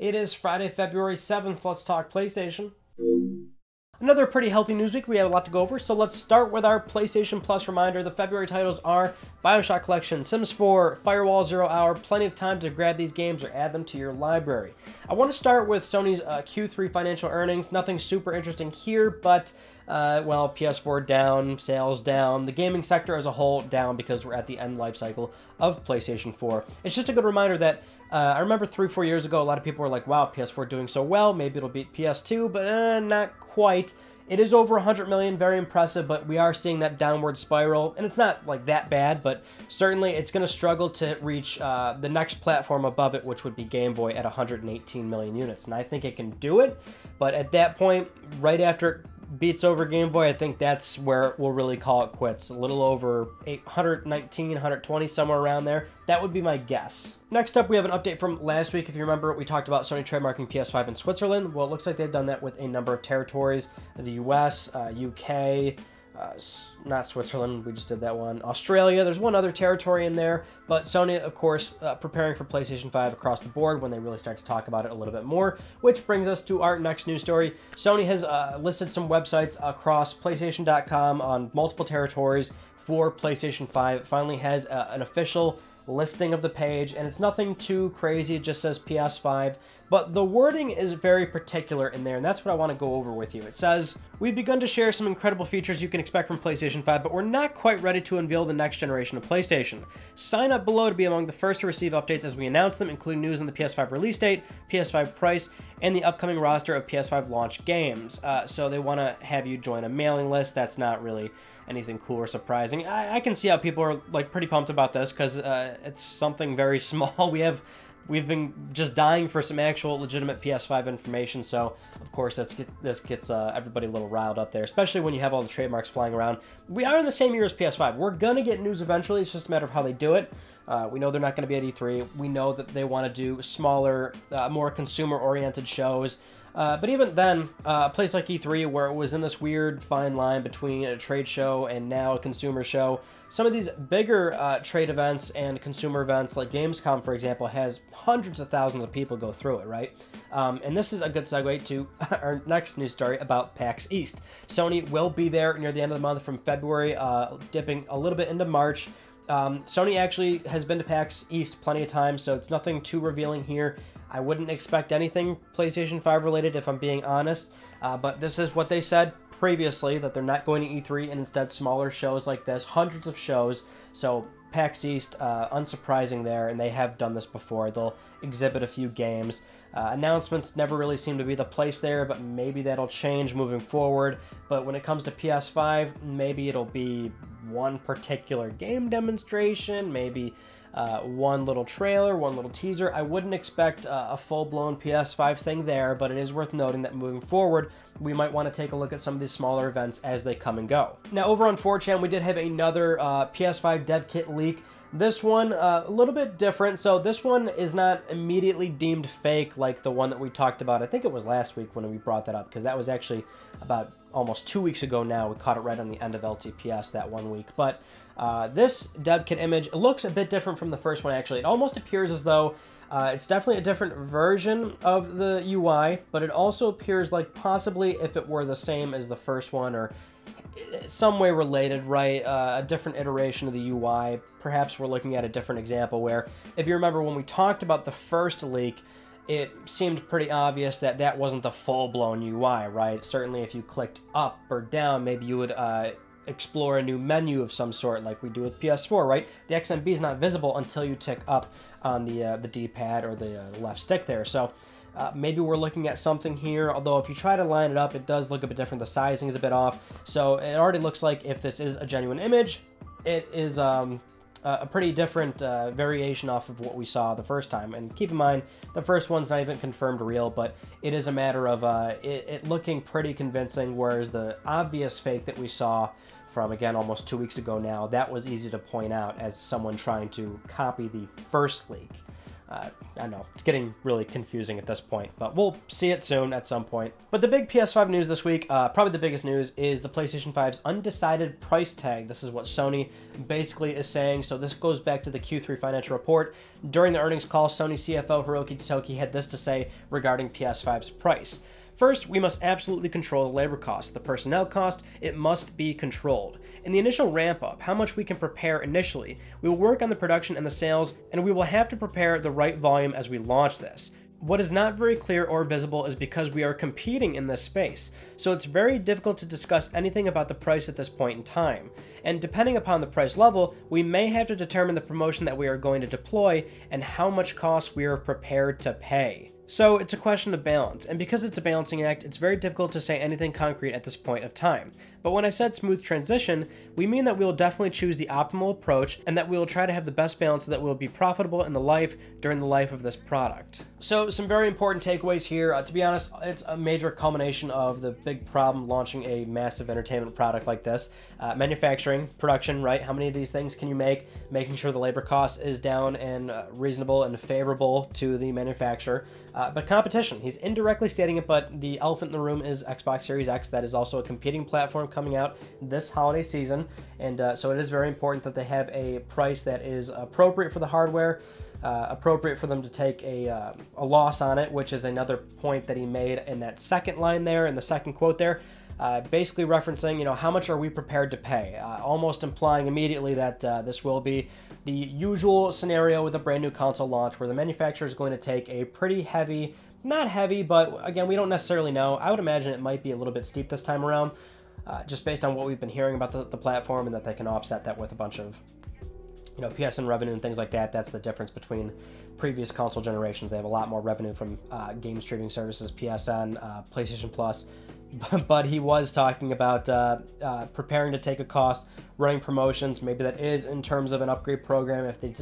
It is Friday, February 7th. Let's talk PlayStation. Another pretty healthy news week. We have a lot to go over, so let's start with our PlayStation Plus reminder. The February titles are BioShock Collection, Sims 4, Firewall 0 Hour. Plenty of time to grab these games or add them to your library. I want to start with Sony's Q3 financial earnings. Nothing super interesting here, but well, PS4 down, sales down, the gaming sector as a whole down because we're at the end life cycle of PlayStation 4. It's just a good reminder that I remember 3-4 years ago, a lot of people were like, wow, PS4 doing so well, maybe it'll beat PS2, but not quite. It is over 100 million, very impressive, but we are seeing that downward spiral, and it's not like that bad, but certainly it's going to struggle to reach the next platform above it, which would be Game Boy at 118 million units, and I think it can do it, but at that point, right after it beats over Game Boy, I think that's where we'll really call it quits. A little over 119, 120, somewhere around there. That would be my guess. Next up, we have an update from last week. If you remember, we talked about Sony trademarking PS5 in Switzerland. Well, it looks like they've done that with a number of territories. The US, UK, not Switzerland, we just did that one. Australia, there's one other territory in there. But Sony, of course, preparing for PlayStation 5 across the board when they really start to talk about it a little bit more. Which brings us to our next news story. Sony has listed some websites across PlayStation.com on multiple territories for PlayStation 5. It finally has an official listing of the page, and it's nothing too crazy. It just says PS5, but the wording is very particular in there, and that's what I want to go over with you. It says, we've begun to share some incredible features you can expect from PlayStation 5, but we're not quite ready to unveil the next generation of PlayStation. Sign up below to be among the first to receive updates as we announce them, including news on the PS5 release date, PS5 price, and the upcoming roster of PS5 launch games. So they want to have you join a mailing list. That's not really anything cool or surprising. I can see how people are like pretty pumped about this because it's something very small. We've been just dying for some actual legitimate PS5 information, so of course this gets everybody a little riled up there, especially when you have all the trademarks flying around. We are in the same year as PS5. We're gonna get news eventually. It's just a matter of how they do it. We know they're not going to be at E3. We know that they want to do smaller, more consumer-oriented shows. But even then, a place like E3, where it was in this weird fine line between a trade show and now a consumer show, some of these bigger trade events and consumer events, like Gamescom, for example, has hundreds of thousands of people go through it, right? And this is a good segue to our next news story about PAX East. Sony will be there near the end of the month from February, dipping a little bit into March. Sony actually has been to PAX East plenty of times, so it's nothing too revealing here. I wouldn't expect anything PlayStation 5 related, if I'm being honest, but this is what they said previously, that they're not going to E3 and instead smaller shows like this, hundreds of shows. So PAX East, unsurprising there, and they have done this before. They'll exhibit a few games. Announcements never really seem to be the place there, but maybe that'll change moving forward. But when it comes to PS5, maybe it'll be one particular game demonstration, maybe one little trailer, one little teaser. I wouldn't expect a full-blown PS5 thing there, but it is worth noting that moving forward, we might want to take a look at some of these smaller events as they come and go. Now, over on 4chan, we did have another PS5 Dev Kit Leak. This one, a little bit different. So this one is not immediately deemed fake like the one that we talked about. I think it was last week when we brought that up, because that was actually about almost 2 weeks ago now. We caught it right on the end of LTPS that 1 week. But this dev kit image looks a bit different from the first one, actually. It almost appears as though it's definitely a different version of the UI, but it also appears like possibly if it were the same as the first one or some way related, right? A different iteration of the UI. Perhaps we're looking at a different example where, if you remember when we talked about the first leak, it seemed pretty obvious that that wasn't the full-blown UI, right? Certainly if you clicked up or down, maybe you would explore a new menu of some sort like we do with PS4, right? The XMB is not visible until you tick up on the D-pad or the left stick there. So maybe we're looking at something here, although if you try to line it up, it does look a bit different. The sizing is a bit off. So it already looks like if this is a genuine image, it is a pretty different variation off of what we saw the first time. And keep in mind, the first one's not even confirmed real, but it is a matter of it looking pretty convincing, whereas the obvious fake that we saw from, again, almost 2 weeks ago now, that was easy to point out as someone trying to copy the first leak. I know, it's getting really confusing at this point, but we'll see it soon at some point. But the big PS5 news this week, probably the biggest news, is the PlayStation 5's undecided price tag. This is what Sony basically is saying, so this goes back to the Q3 financial report. During the earnings call, Sony CFO Hiroki Totoki had this to say regarding PS5's price. First, we must absolutely control the labor cost, the personnel cost. It must be controlled. In the initial ramp-up, how much we can prepare initially, we will work on the production and the sales, and we will have to prepare the right volume as we launch this. What is not very clear or visible is because we are competing in this space, so it's very difficult to discuss anything about the price at this point in time. And depending upon the price level, we may have to determine the promotion that we are going to deploy and how much cost we are prepared to pay. So it's a question of balance, and because it's a balancing act, it's very difficult to say anything concrete at this point of time. But when I said smooth transition, we mean that we will definitely choose the optimal approach and that we will try to have the best balance so that we will be profitable during the life of this product. So some very important takeaways here. To be honest, it's a major culmination of the big problem launching a massive entertainment product like this. Manufacturing, production, right? How many of these things can you make? Making sure the labor cost is down and reasonable and favorable to the manufacturer. But competition, he's indirectly stating it, but the elephant in the room is Xbox Series X. That is also a competing platform coming out this holiday season, and so it is very important that they have a price that is appropriate for the hardware, appropriate for them to take a loss on it, which is another point that he made in that second line there, in the second quote there, basically referencing, you know, how much are we prepared to pay, almost implying immediately that this will be the usual scenario with a brand new console launch where the manufacturer is going to take a pretty heavy, not heavy, but again, we don't necessarily know. I would imagine it might be a little bit steep this time around, just based on what we've been hearing about the platform, and that they can offset that with a bunch of, you know, PSN revenue and things like that. That's the difference between previous console generations. They have a lot more revenue from game streaming services, PSN, PlayStation Plus, but he was talking about preparing to take a cost, running promotions. Maybe that is in terms of an upgrade program if they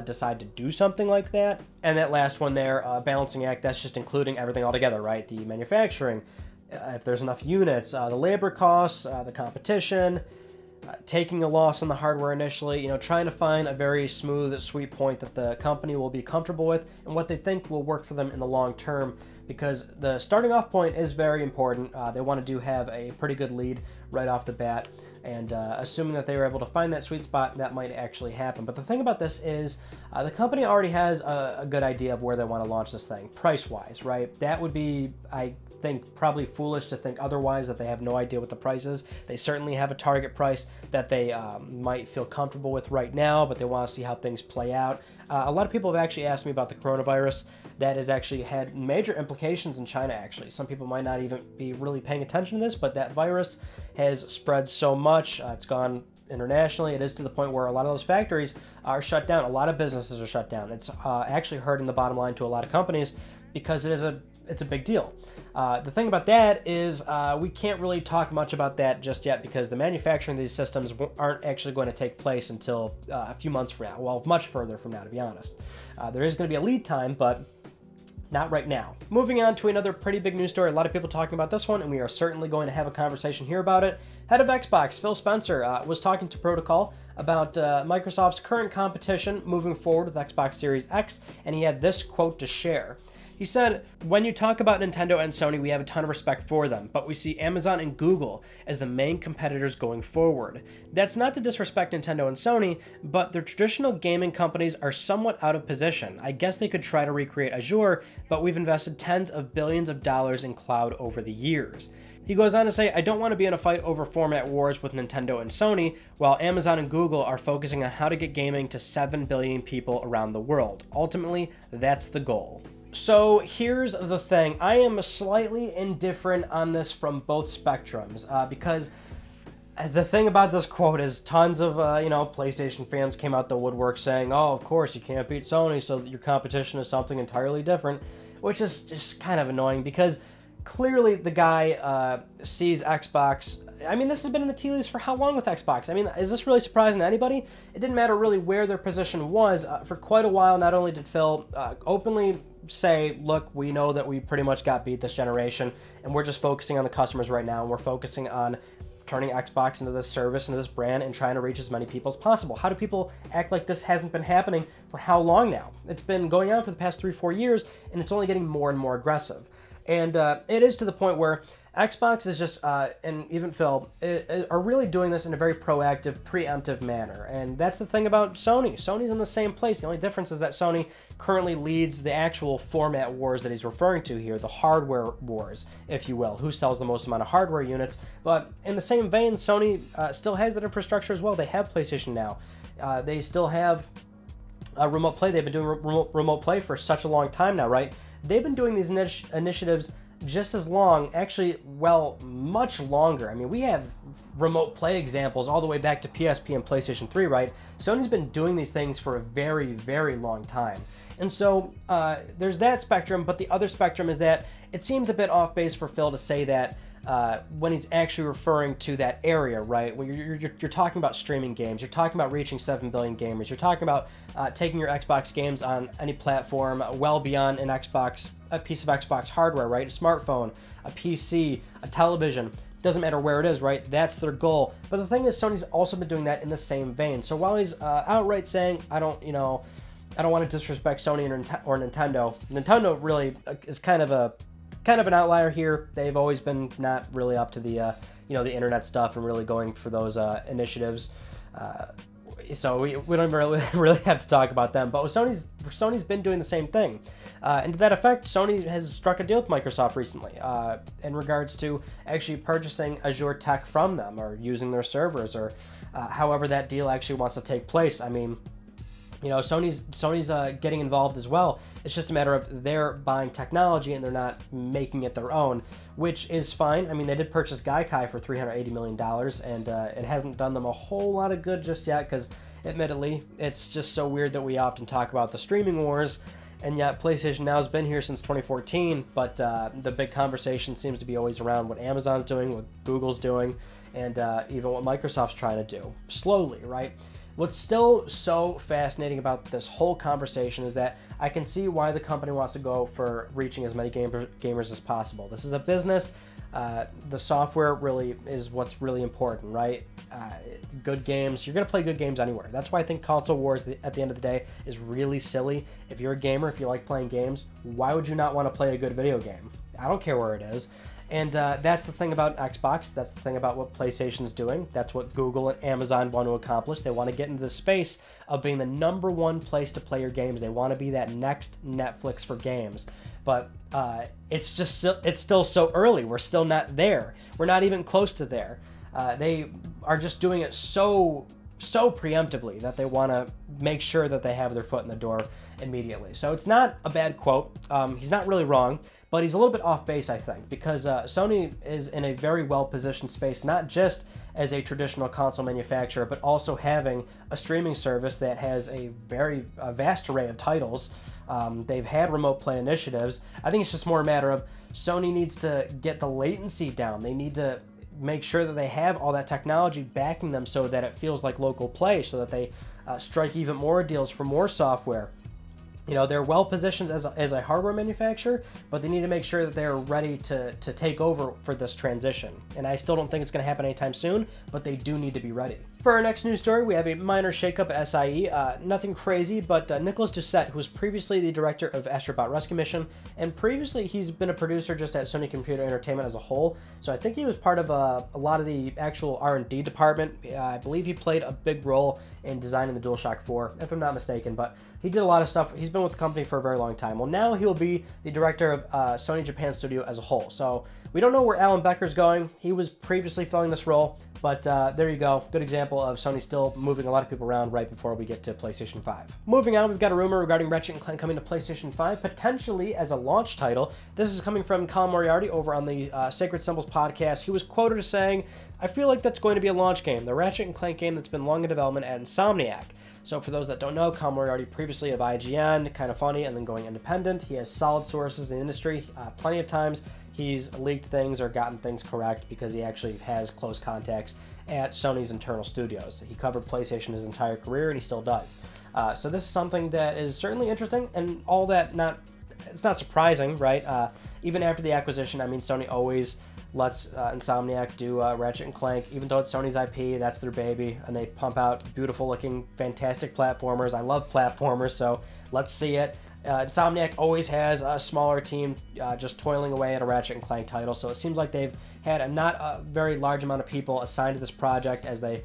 decide to do something like that. And that last one there, balancing act, that's just including everything all together, right? The manufacturing, if there's enough units, the labor costs, the competition, taking a loss on the hardware initially, you know, trying to find a very smooth, sweet point that the company will be comfortable with and what they think will work for them in the long term, because the starting off point is very important. They want to have a pretty good lead right off the bat, and assuming that they were able to find that sweet spot, that might actually happen. But the thing about this is the company already has a good idea of where they want to launch this thing, price-wise, right? That would be, I think, probably foolish to think otherwise, that they have no idea what the price is. They certainly have a target price that they might feel comfortable with right now, but they want to see how things play out. A lot of people have actually asked me about the coronavirus. That has actually had major implications in China, actually. Some people might not even be really paying attention to this, but that virus has spread so much. It's gone internationally. It is to the point where a lot of those factories are shut down. A lot of businesses are shut down. It's actually hurting the bottom line to a lot of companies because it's a big deal. The thing about that is we can't really talk much about that just yet, because the manufacturing of these systems aren't actually going to take place until a few months from now. Well, much further from now, to be honest. There is going to be a lead time, but not right now. Moving on to another pretty big news story. A lot of people talking about this one, and we are certainly going to have a conversation here about it. Head of Xbox, Phil Spencer, was talking to Protocol about Microsoft's current competition moving forward with Xbox Series X, and he had this quote to share. He said, "When you talk about Nintendo and Sony, we have a ton of respect for them, but we see Amazon and Google as the main competitors going forward. That's not to disrespect Nintendo and Sony, but the traditional gaming companies are somewhat out of position. I guess they could try to recreate Azure, but we've invested tens of billions of dollars in cloud over the years." He goes on to say, "I don't want to be in a fight over format wars with Nintendo and Sony, while Amazon and Google are focusing on how to get gaming to 7 billion people around the world. Ultimately, that's the goal." So here's the thing. I am slightly indifferent on this from both spectrums, because the thing about this quote is tons of, PlayStation fans came out the woodwork saying, "Oh, of course, you can't beat Sony, so your competition is something entirely different," which is just kind of annoying, because clearly the guy sees Xbox. I mean, this has been in the tea leaves for how long with Xbox? I mean, is this really surprising to anybody? It didn't matter really where their position was. For quite a while, not only did Phil openly say, "Look, we know that we pretty much got beat this generation, and we're just focusing on the customers right now, and we're focusing on turning Xbox into this service, into this brand, and trying to reach as many people as possible. How do people act like this hasn't been happening for how long now? It's been going on for the past 3-4 years, and it's only getting more and more aggressive. And it is to the point where Xbox is just, and even Phil, are really doing this in a very proactive, preemptive manner. And that's the thing about Sony. Sony's in the same place. The only difference is that Sony currently leads the actual format wars that he's referring to here, the hardware wars, if you will. Who sells the most amount of hardware units? But in the same vein, Sony still has that infrastructure as well. They have PlayStation Now. They still have remote play. They've been doing remote play for such a long time now, right? They've been doing these initiatives just as long, actually, well, much longer. I mean, we have remote play examples all the way back to PSP and PlayStation 3, right? Sony's been doing these things for a very, very long time. And so there's that spectrum, but the other spectrum is that it seems a bit off base for Phil to say that when he's actually referring to that area, right? When you're talking about streaming games, you're talking about reaching 7 billion gamers, you're talking about taking your Xbox games on any platform well beyond a piece of Xbox hardware, right? A smartphone, a PC, a television, doesn't matter where it is, right? That's their goal. But the thing is, Sony's also been doing that in the same vein. So while he's outright saying, I don't want to disrespect Sony or Nintendo, Nintendo really is kind of an outlier here. They've always been not really up to the the internet stuff and really going for those initiatives. So we don't really have to talk about them. But Sony's been doing the same thing. And to that effect, Sony has struck a deal with Microsoft recently in regards to actually purchasing Azure tech from them or using their servers or however that deal actually wants to take place. I mean, Sony's getting involved as well. It's just a matter of they're buying technology and they're not making it their own, which is fine. I mean, they did purchase Gaikai for $380 million, and it hasn't done them a whole lot of good just yet because, admittedly, it's just so weird that we often talk about the streaming wars, and yet PlayStation Now has been here since 2014, but the big conversation seems to be always around what Amazon's doing, what Google's doing, and even what Microsoft's trying to do. Slowly, right? What's still so fascinating about this whole conversation is that I can see why the company wants to go for reaching as many gamers as possible. This is a business. The software really is what's really important, right? Good games. You're going to play good games anywhere. That's why I think console wars at the end of the day is really silly. If you're a gamer, if you like playing games, why would you not want to play a good video game? I don't care where it is. And that's the thing about Xbox. That's the thing about what PlayStation's doing. That's what Google and Amazon want to accomplish. They want to get into the space of being the #1 place to play your games. They want to be that next Netflix for games. But it's still so early. We're still not there. We're not even close to there. They are just doing it so preemptively that they want to make sure that they have their foot in the door immediately. So it's not a bad quote. He's not really wrong. But he's a little bit off base, I think, because Sony is in a very well-positioned space, not just as a traditional console manufacturer, but also having a streaming service that has a very vast array of titles. They've had remote play initiatives. I think it's just more a matter of Sony needs to get the latency down. They need to make sure that they have all that technology backing them so that it feels like local play, so that they strike even more deals for more software. They're well positioned as a hardware manufacturer, but they need to make sure that they're ready to take over for this transition. And I still don't think it's going to happen anytime soon, but they do need to be ready. For our next news story, we have a minor shakeup at SIE. Nothing crazy, but Nicholas Doucette, who was previously the director of Astrobot Rescue Mission, and previously he's been a producer just at Sony Computer Entertainment as a whole. So I think he was part of a lot of the actual R&D department. I believe he played a big role in designing the DualShock 4, if I'm not mistaken, but he did a lot of stuff. He's been with the company for a very long time. Well, now he'll be the director of Sony Japan Studio as a whole. So we don't know where Alan Becker's going. He was previously filling this role, but there you go. Good example of Sony still moving a lot of people around right before we get to PlayStation 5. Moving on, we've got a rumor regarding Ratchet Clank coming to PlayStation 5, potentially as a launch title. This is coming from Colin Moriarty over on the Sacred Symbols podcast. He was quoted as saying, "I feel like that's going to be a launch game, the Ratchet Clank game that's been long in development at Insomniac." So for those that don't know, Colin Moriarty previously of IGN, kind of funny, and then going independent. He has solid sources in the industry. Plenty of times he's leaked things or gotten things correct because he actually has close contacts at Sony's internal studios. He covered PlayStation his entire career, and he still does. So this is something that is certainly interesting, and all that it's not surprising, right? even after the acquisition, I mean, Sony always lets Insomniac do Ratchet & Clank, even though it's Sony's IP, that's their baby, and they pump out beautiful-looking, fantastic platformers. I love platformers, so let's see it. Insomniac always has a smaller team just toiling away at a Ratchet & Clank title, so it seems like they've had not a very large amount of people assigned to this project as they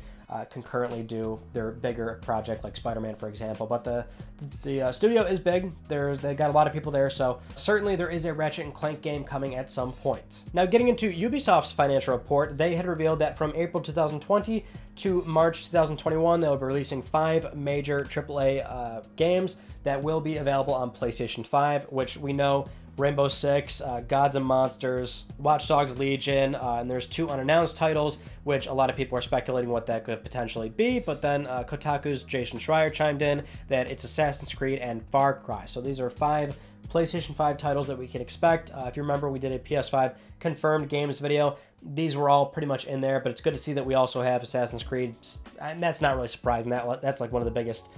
concurrently do their bigger project like Spider-Man, for example. But the studio is big. They've got a lot of people there, so certainly there is a Ratchet & Clank game coming at some point. Now, getting into Ubisoft's financial report, they had revealed that from April 2020 to March 2021, they'll be releasing 5 major AAA games that will be available on PlayStation 5, which we know Rainbow Six, Gods and Monsters, Watch Dogs Legion, and there's 2 unannounced titles, which a lot of people are speculating what that could potentially be, but then Kotaku's Jason Schreier chimed in that it's Assassin's Creed and Far Cry. So these are 5 PlayStation 5 titles that we can expect. If you remember, we did a PS5 confirmed games video. These were all pretty much in there, but it's good to see that we also have Assassin's Creed, and that's not really surprising. That's like one of the biggest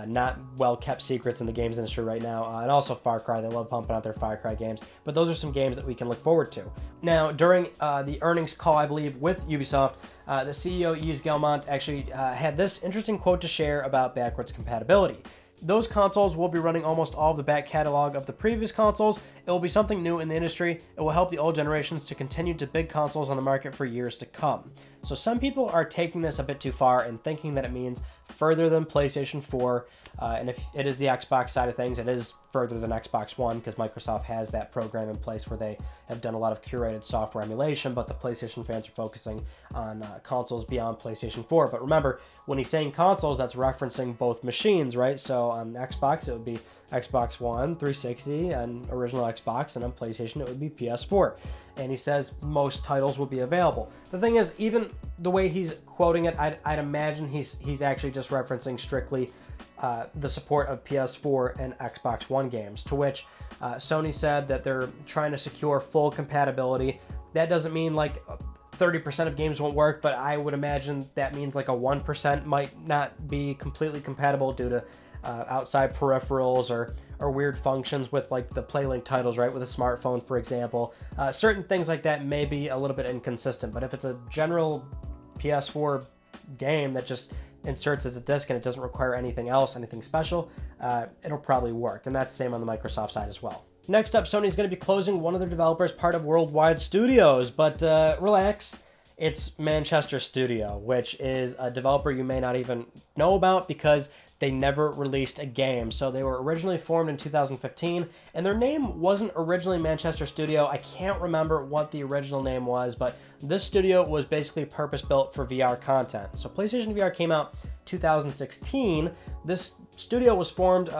not well-kept secrets in the games industry right now, and also Far Cry. They love pumping out their Far Cry games, but those are some games that we can look forward to. Now, during the earnings call, I believe, with Ubisoft, the CEO, Yves Guillemot, actually had this interesting quote to share about backwards compatibility. Those consoles will be running almost all of the back catalog of the previous consoles. It will be something new in the industry. It will help the old generations to continue to big consoles on the market for years to come. So some people are taking this a bit too far and thinking that it means further than PlayStation 4, and if it is the Xbox side of things, it is further than Xbox One, because Microsoft has that program in place where they have done a lot of curated software emulation, but the PlayStation fans are focusing on consoles beyond PlayStation 4. But remember, when he's saying consoles, that's referencing both machines, right? So on Xbox, it would be Xbox One, 360, and original Xbox, and on PlayStation, it would be PS4. And he says most titles will be available. The thing is, even the way he's quoting it, I'd imagine he's actually just referencing strictly the support of PS4 and Xbox One games, to which Sony said that they're trying to secure full compatibility. That doesn't mean like 30% of games won't work, but I would imagine that means like a 1% might not be completely compatible due to outside peripherals or weird functions with like the PlayLink titles, right, with a smartphone, for example. Certain things like that may be a little bit inconsistent, but if it's a general PS4 game that just inserts as a disc and it doesn't require anything else, anything special, it'll probably work. And that's the same on the Microsoft side as well. Next up, Sony's going to be closing one of their developers, part of Worldwide Studios, but relax. It's Manchester Studio, which is a developer you may not even know about because they never released a game. So they were originally formed in 2015, and their name wasn't originally Manchester Studio. I can't remember what the original name was, but this studio was basically purpose-built for VR content. So PlayStation VR came out 2016. This studio was formed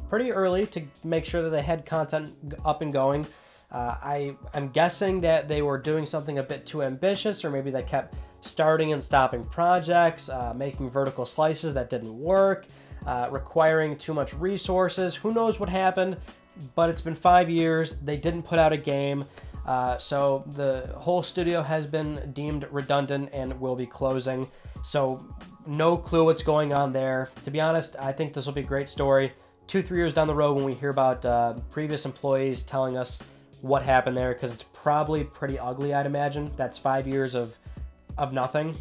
pretty early to make sure that they had content up and going. I'm guessing that they were doing something a bit too ambitious, or maybe they kept starting and stopping projects, making vertical slices that didn't work, requiring too much resources. Who knows what happened, but it's been 5 years. They didn't put out a game, so the whole studio has been deemed redundant and will be closing. So no clue what's going on there. To be honest, I think this will be a great story 2-3 years down the road when we hear about previous employees telling us what happened there, because it's probably pretty ugly, I'd imagine. That's 5 years of nothing,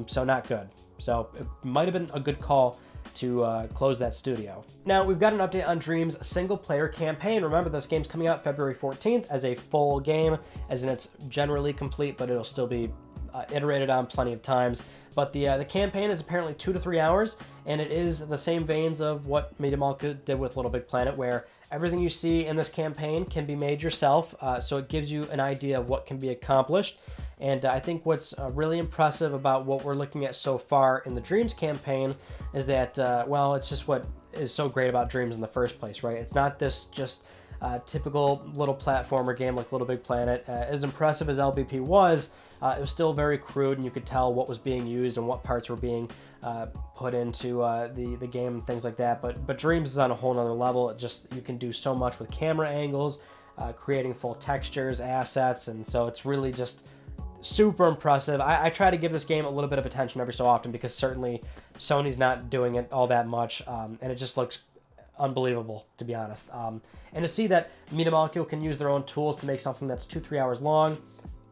so not good. So it might have been a good call to close that studio. Now, we've got an update on Dream's single-player campaign. Remember, this game's coming out February 14th as a full game, as in it's generally complete, but it'll still be iterated on plenty of times. But the campaign is apparently 2 to 3 hours, and it is the same veins of what Media Malka did with Little Big Planet, where everything you see in this campaign can be made yourself, so it gives you an idea of what can be accomplished. And I think what's really impressive about what we're looking at so far in the Dreams campaign is that, well, it's just what is so great about Dreams in the first place, right? It's not this just typical little platformer game like Little Big Planet. As impressive as LBP was, it was still very crude, and you could tell what was being used and what parts were being put into the game and things like that. But Dreams is on a whole nother level. It just, you can do so much with camera angles, creating full textures, assets, and so it's really just super impressive. I try to give this game a little bit of attention every so often because certainly Sony's not doing it all that much, and it just looks unbelievable, to be honest. And to see that Media Molecule can use their own tools to make something that's 2-3 hours long,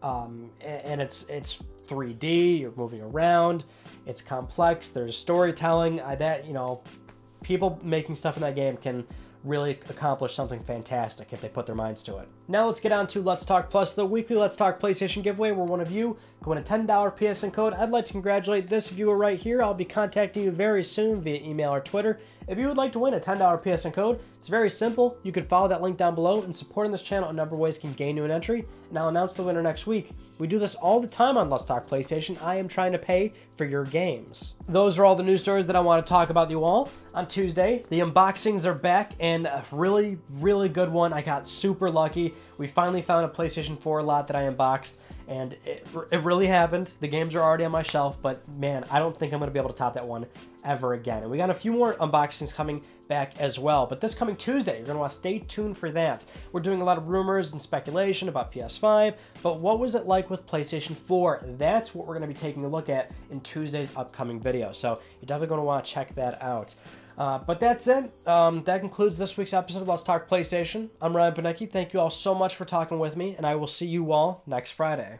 and it's 3D, you're moving around, it's complex, there's storytelling, that, you know, people making stuff in that game can really accomplish something fantastic if they put their minds to it. Now let's get on to Let's Talk Plus, the weekly Let's Talk PlayStation giveaway where one of you can win a $10 PSN code. I'd like to congratulate this viewer right here. I'll be contacting you very soon via email or Twitter. If you would like to win a $10 PSN code, it's very simple. You can follow that link down below, and supporting this channel a number of ways can gain you an entry, and I'll announce the winner next week. We do this all the time on Let's Talk PlayStation. I am trying to pay for your games. Those are all the news stories that I want to talk about you all. On Tuesday, the unboxings are back, and a really, really good one. I got super lucky. We finally found a PlayStation 4 lot that I unboxed, and it really happened. The games are already on my shelf, but man, I don't think I'm going to be able to top that one ever again. And we got a few more unboxings coming back as well, but this coming Tuesday, you're going to want to stay tuned for that. We're doing a lot of rumors and speculation about PS5, but what was it like with PlayStation 4? That's what we're going to be taking a look at in Tuesday's upcoming video, so you're definitely going to want to check that out. But that's it. That concludes this week's episode of Let's Talk PlayStation. I'm Ryan Panecki. Thank you all so much for talking with me, and I will see you all next Friday.